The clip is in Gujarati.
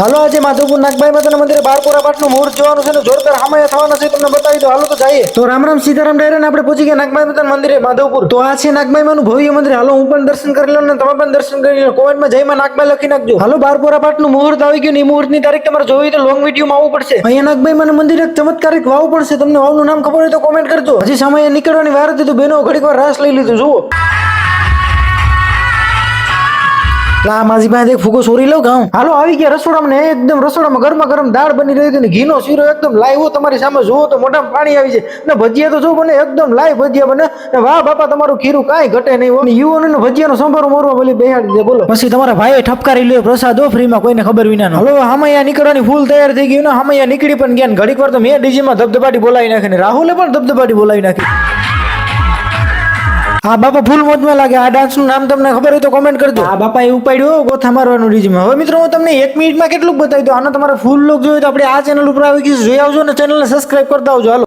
હાલો આજે માધવપુર નાગબાઈ માતાના મંદિરે બારપુરા પાટનું મુહૂર્ત જોવાનું છે ને જોરદાર હામાયા થવાના છે તમને બતાવી દો. હાલો તો જઈએ. તો રામ રામ સીતારામ ડાયરા આપણે પહોંચી ગયા નાગબાઈ માતાના મંદિરે માધવપુર. તો આ છે નાગબાઈ માનું ભવ્ય મંદિર. હાલો હું પણ દર્શન કરી લઉં ને તમે પણ દર્શન કરી લો. કોમેન્ટમાં જય માં નાગબાઈ લખી નાખજો. હાલો બારપુરા પાટનું મુહૂર્ત આવી ગયું ને એ મુહૂર્તની તારીખ તમારે જોવી તો લોંગ વિડીયોમાં આવવું પડશે. અહીંયા નાગબાઈ માનું મંદિર એક ચમત્કારિક વાવ પડશે. તમને વાવનું નામ ખબર હોય તો કોમેન્ટ કરજો. હજી સમય નીકળવાની વાર હતી તો બેનો ઘડીક વાર રાસ લઈ લીધું. જુઓ માજી પાસે એક ફૂગો સોરી લઉં ગાઉં. હાલો આવી ગયા રસોડામાં ને એકદમ રસોડામાં ગરમા ગરમ દાળ બની રહી હતી ને ઘીનો શીરો એકદમ લાઈવ તમારી સામે જુઓ તો મોઢામાં પાણી આવી જાય ને ભજીયા તો જો બને એકદમ લાઈવ ભજીયા બને ને વાહ બાપા તમારું ખીરું કાંઈ ઘટે નહીં હોય. યુવાનો ભજીયાનો સંભારો મોરવા બોલી બેહાડી દે બોલો. પછી તમારા ભાઈએ ઠપકારી લ્યો પ્રસાદ ફ્રીમાં કોઈને ખબર વિના. હલો હામૈયા નીકળવાની ફૂલ તૈયાર થઈ ગયું ને હામૈયા નીકળી પણ ગયા. ઘડીક વાર તો મેં ડીજીમાં ધબધબાટી બોલાવી નાખી ને રાહુલે પણ ધબધબાટી બોલાવી નાખી. હા બાપા ફૂલ મોજમાં લાગે. આ ડાન્સ નું નામ તમને ખબર હોય તો કોમેન્ટ કરજો. આ બાપા એ ઉપાડ્યો ગોથા મારવાનું રીજમાં. હવે મિત્રો હું તમને 1 મિનિટમાં કેટલું બતાવી દઉં. આનો તમારે ફૂલ લોક જોયું તો આપણે આ ચેનલ ઉપર આવી ગયું જોઈ આવજો ને ચેનલને સબસ્ક્રાઇબ કરતા આવજો. હાલો.